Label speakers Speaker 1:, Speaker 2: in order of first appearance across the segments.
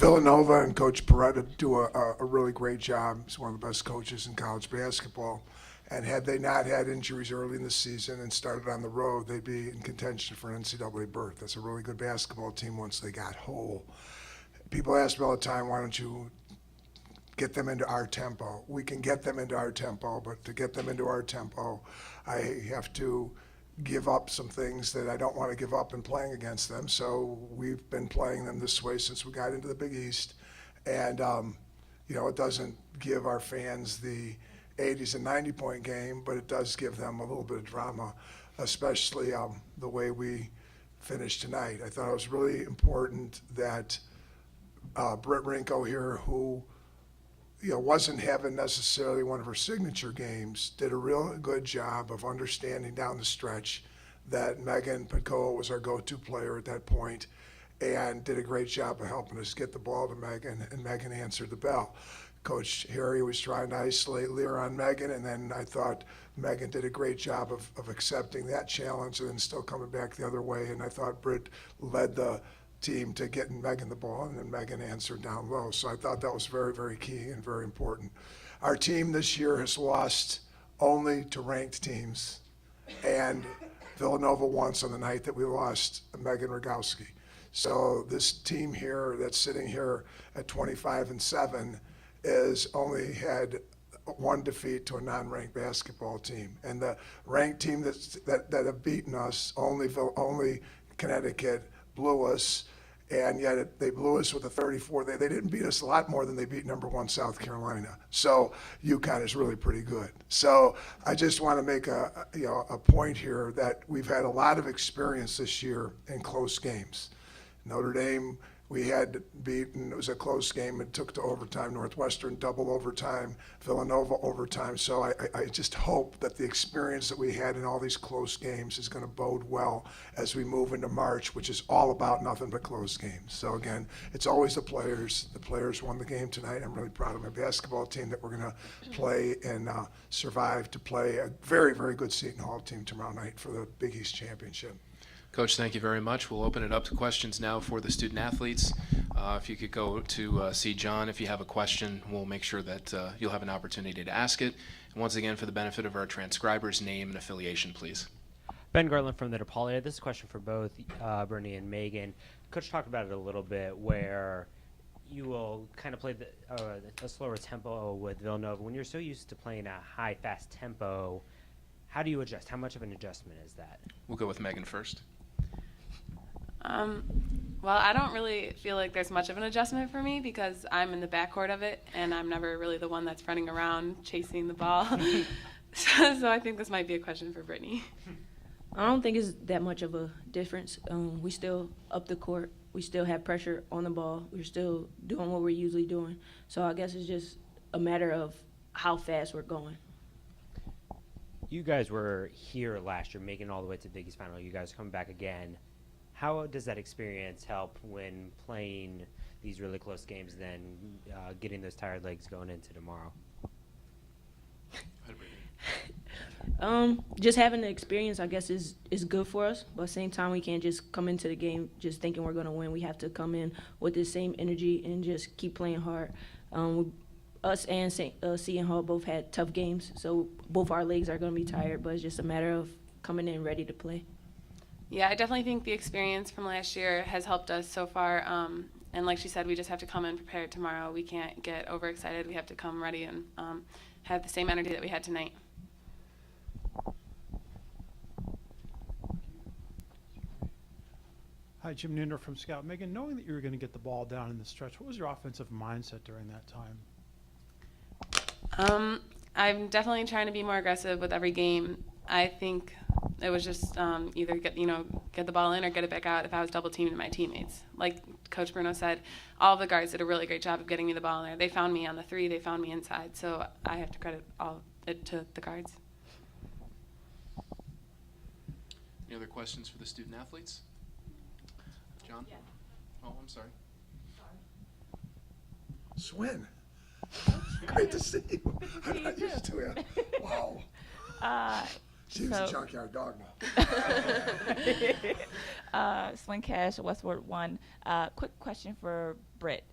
Speaker 1: Villanova and Coach Peretta do a really great job. He's one of the best coaches in college basketball. And had they not had injuries early in the season and started on the road, they'd be in contention for an NCAA berth. That's a really good basketball team once they got whole. People ask me all the time, why don't you get them into our tempo? We can get them into our tempo, but to get them into our tempo, I have to give up some things that I don't want to give up in playing against them. So we've been playing them this way since we got into the Big East. And, it doesn't give our fans the 80s and 90-point game, but it does give them a little bit of drama, especially the way we finished tonight. I thought it was really important that Britt Rinko here, who wasn't having necessarily one of her signature games, did a real good job of understanding down the stretch that Megan Petkoa was our go-to player at that point and did a great job of helping us get the ball to Megan, and Megan answered the bell. Coach Harry was trying to isolate Lear on Megan, and then I thought Megan did a great job of accepting that challenge and then still coming back the other way, and I thought Britt led the team to getting Megan the ball, and then Megan answered down low. So I thought that was very, very key and very important. Our team this year has lost only to ranked teams, and Villanova once on the night that we lost Megan Rogowski. So this team here that's sitting here at 25-7 is only had one defeat to a non-ranked basketball team, and the ranked team that have beaten us, only Connecticut blew us, and yet they blew us with a 34. They didn't beat us a lot more than they beat number one South Carolina. So UConn is really pretty good. So I just want to make a point here that we've had a lot of experience this year in close games. Notre Dame, we had beaten, it was a close game, it took to overtime. Northwestern double overtime, Villanova overtime. So I just hope that the experience that we had in all these close games is going to bode well as we move into March, which is all about nothing but close games. So again, it's always the players. The players won the game tonight. I'm really proud of my basketball team that we're going to play and survive to play a very, very good Seton Hall team tomorrow night for the Big East Championship.
Speaker 2: Coach, thank you very much. We'll open it up to questions now for the student athletes. If you could go to see John if you have a question, we'll make sure that you'll have an opportunity to ask it. And once again, for the benefit of our transcribers, name and affiliation, please.
Speaker 3: Ben Garland from the DePaul area. This is a question for both Brittany and Megan. Coach talked about it a little bit, where you will kind of play a slower tempo with Villanova. When you're so used to playing a high, fast tempo, how do you adjust? How much of an adjustment is that?
Speaker 2: We'll go with Megan first.
Speaker 4: Well, I don't really feel like there's much of an adjustment for me because I'm in the backcourt of it, and I'm never really the one that's running around chasing the ball. So I think this might be a question for Brittany.
Speaker 5: I don't think it's that much of a difference. We still up the court. We still have pressure on the ball. We're still doing what we're usually doing. So I guess it's just a matter of how fast we're going.
Speaker 3: You guys were here last year, making it all the way to the Big East Final. You guys coming back again. How does that experience help when playing these really close games, then getting those tired legs going into tomorrow?
Speaker 5: Just having the experience, I guess, is good for us. But at the same time, we can't just come into the game just thinking we're going to win. We have to come in with the same energy and just keep playing hard. Us and Seton Hall both had tough games, so both our legs are going to be tired, but it's just a matter of coming in ready to play.
Speaker 4: Yeah, I definitely think the experience from last year has helped us so far. And like she said, we just have to come in prepared tomorrow. We can't get overexcited. We have to come ready and have the same energy that we had tonight.
Speaker 6: Hi, Jim Ninder from Scout. Megan, knowing that you were going to get the ball down in the stretch, what was your offensive mindset during that time?
Speaker 4: I'm definitely trying to be more aggressive with every game. I think it was just either get the ball in or get it back out if I was double teaming my teammates. Like Coach Bruno said, all of the guards did a really great job of getting me the ball in there. They found me on the three, they found me inside, so I have to credit all it to the guards.
Speaker 2: Any other questions for the student athletes? John?
Speaker 4: Yeah.
Speaker 2: Oh, I'm sorry.
Speaker 1: Swin. Great to see you. I'm not used to it. Wow. She was a junkyard dog now.
Speaker 7: Swin Cash, Westward 1. Quick question for Britt.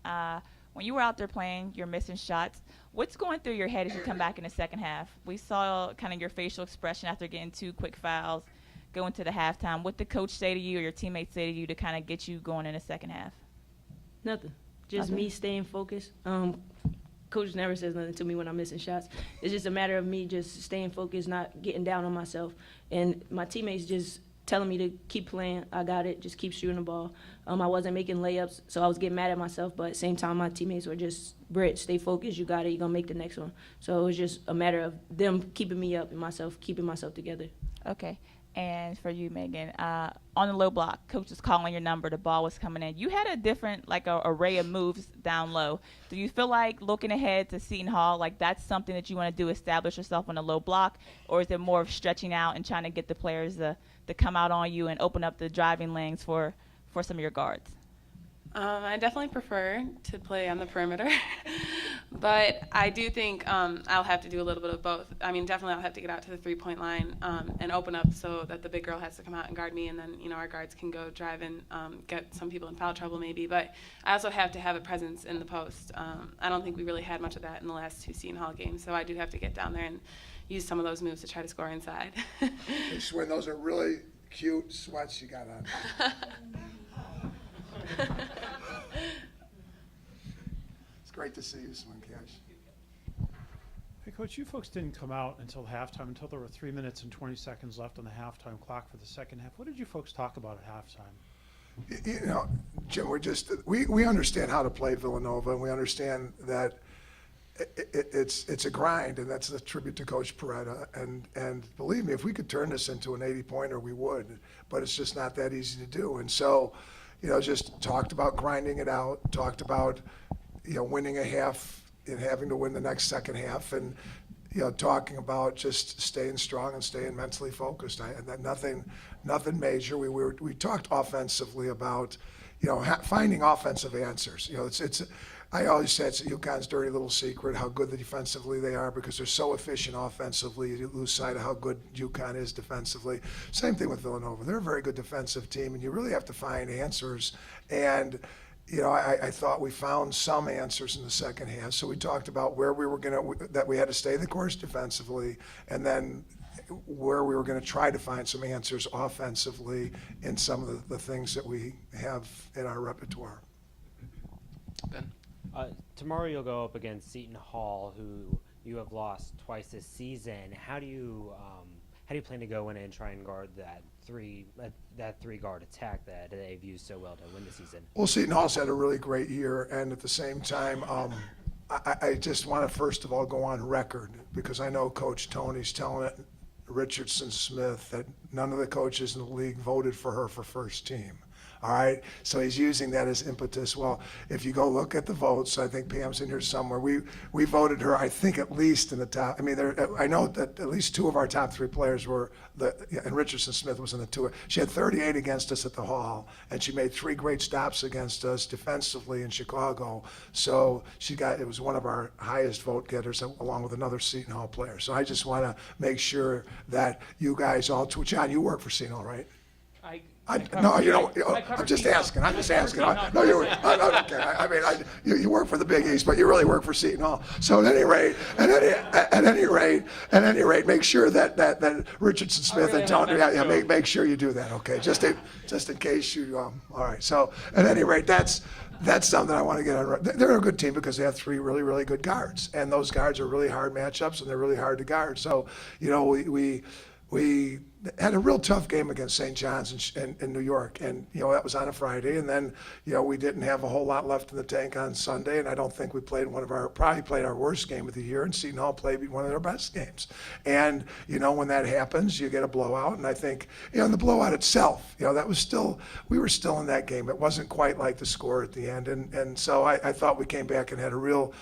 Speaker 7: When you were out there playing, you're missing shots. What's going through your head as you come back in the second half? We saw kind of your facial expression after getting 2 quick fouls going to the halftime. What did the coach say to you or your teammates say to you to kind of get you going in the second half?
Speaker 5: Nothing. Just
Speaker 7: Nothing?
Speaker 5: me staying focused. Coach never says nothing to me when I'm missing shots. It's just a matter of me just staying focused, not getting down on myself. And my teammates just telling me to keep playing. I got it. Just keep shooting the ball. I wasn't making layups, so I was getting mad at myself. But at the same time, my teammates were just, Britt, stay focused. You got it. You're going to make the next one. So it was just a matter of them keeping me up and myself keeping myself together.
Speaker 7: Okay. And for you, Megan, on the low block, coach was calling your number. The ball was coming in. You had a different, like, a array of moves down low. Do you feel like looking ahead to Seton Hall, like that's something that you want to do, establish yourself on a low block, or is it more of stretching out and trying to get the players to come out on you and open up the driving lanes for some of your guards?
Speaker 4: I definitely prefer to play on the perimeter, but I do think I'll have to do a little bit of both. I mean, definitely I'll have to get out to the three-point line and open up so that the big girl has to come out and guard me, and then, you know, our guards can go drive and get some people in foul trouble maybe. But I also have to have a presence in the post. I don't think we really had much of that in the last 2 Seton Hall games, so I do have to get down there and use some of those moves to try to score inside.
Speaker 1: I swear those are really cute sweats you got on. It's great to see you, Swin Cash.
Speaker 6: Hey, Coach, you folks didn't come out until halftime, until there were 3 minutes and 20 seconds left on the halftime clock for the second half. What did you folks talk about at halftime?
Speaker 1: You know, Jim, we understand how to play Villanova, and we understand that it's a grind, and that's a tribute to Coach Peretta. And believe me, if we could turn this into an 80-pointer, we would. But it's just not that easy to do. And so, you know, just talked about grinding it out, talked about, you know, winning a half and having to win the next second half, and, you know, talking about just staying strong and staying mentally focused. And that nothing major. We talked offensively about, you know, finding offensive answers. You know, I always say it's UConn's dirty little secret how good defensively they are, because they're so efficient offensively. You lose sight of how good UConn is defensively. Same thing with Villanova. They're a very good defensive team, and you really have to find answers. And, you know, I thought we found some answers in the second half. So we talked about where we were that we had to stay the course defensively, and then where we were going to try to find some answers offensively in some of the things that we have in our repertoire.
Speaker 2: Ben?
Speaker 3: Tomorrow you'll go up against Seton Hall, who you have lost twice this season. How do you plan to go in and try and guard that three guard attack that they've used so well to win the season?
Speaker 1: Well, Seton Hall's had a really great year, and at the same time, I just want to first of all go on record, because I know Coach Tony's telling it, Richardson Smith, that none of the coaches in the league voted for her for first team. All right, so he's using that as impetus. Well, if you go look at the votes, I think Pam's in here somewhere. We voted her, I think, at least in the top. I mean, I know that at least 2 of our top 3 players were and Richardson Smith was in the 2. She had 38 against us at the Hall, and she made 3 great stops against us defensively in Chicago. So it was one of our highest vote getters, along with another Seton Hall player. So I just want to make sure that you guys all, John, you work for Seton Hall, right? No, you don't. I'm just asking. No, you were. Okay. I mean, you work for the Big East, but you really work for Seton Hall. So at any rate, make sure that Richardson Smith and Tony, make sure you do that. Okay, just in case you. All right. So at any rate, that's something I want to get on. They're a good team because they have 3 really, really good guards, and those guards are really hard matchups, and they're really hard to guard. So, you know, we had a real tough game against St. John's in New York, and, you know, that was on a Friday, and then, you know, we didn't have a whole lot left in the tank on Sunday, and I don't think we played probably played our worst game of the year, and Seton Hall played one of their best games. And, you know, when that happens, you get a blowout, and I think, you know, in the blowout itself, you know, we were still in that game. It wasn't quite like the score at the end, and so I thought we came back and had a real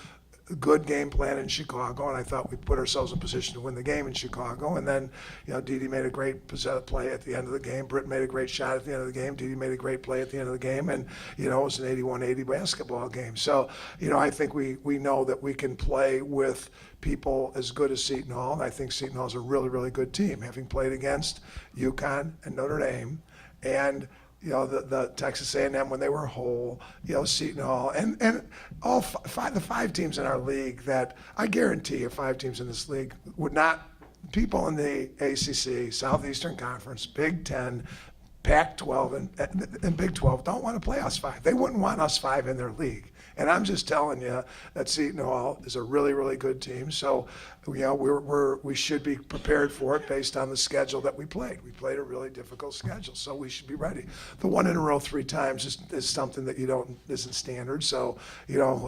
Speaker 1: good game plan in Chicago, and I thought we put ourselves in position to win the game in Chicago. And then, you know, Dede made a great play at the end of the game. Britt made a great shot at the end of the game. Dede made a great play at the end of the game, and, you know, it was an 81-80 basketball game. So, you know, I think we know that we can play with people as good as Seton Hall, and I think Seton Hall is a really, really good team, having played against UConn and Notre Dame, and the Texas A&M when they were whole, Seton Hall, and all the 5 teams in our league that I guarantee you 5 teams in this league would not, people in the ACC, Southeastern Conference, Big Ten, Pac-12, and Big 12 don't want to play us 5. They wouldn't want us 5 in their league. And I'm just telling you that Seton Hall is a really, really good team. So, we should be prepared for it based on the schedule that we played. We played a really difficult schedule, so we should be ready. The 1 in a row 3 times is something that isn't standard. So,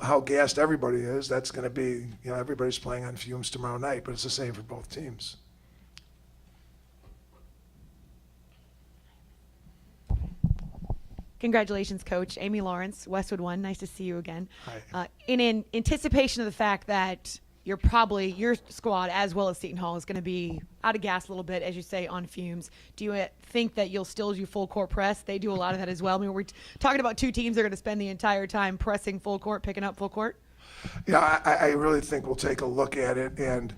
Speaker 1: how gassed everybody is, that's going to be, everybody's playing on fumes tomorrow night, but it's the same for both teams.
Speaker 8: Congratulations, Coach. Amy Lawrence, Westwood One. Nice to see you again.
Speaker 1: Hi.
Speaker 8: In anticipation of the fact that your squad, as well as Seton Hall, is going to be out of gas a little bit, as you say, on fumes, do you think that you'll still do full court press? They do a lot of that as well. I mean, we're talking about 2 teams that are going to spend the entire time pressing full court, picking up full court.
Speaker 1: Yeah, I really think we'll take a look at it, and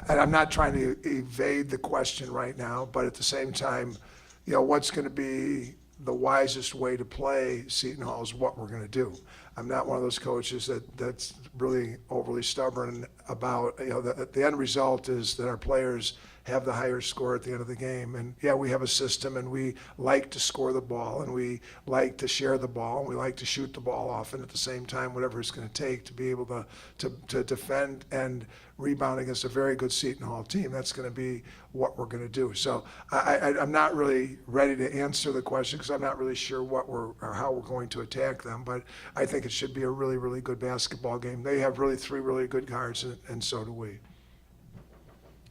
Speaker 1: I'm not trying to evade the question right now, but at the same time, what's going to be the wisest way to play Seton Hall is what we're going to do. I'm not one of those coaches that's really overly stubborn about, the end result is that our players have the higher score at the end of the game. And yeah, we have a system, and we like to score the ball, and we like to share the ball, and we like to shoot the ball off, and at the same time, whatever it's going to take to be able to defend and rebound against a very good Seton Hall team. That's going to be what we're going to do. So I'm not really ready to answer the question because I'm not really sure how we're going to attack them. But I think it should be a really, really good basketball game. They have really 3 really good guards, and so do we.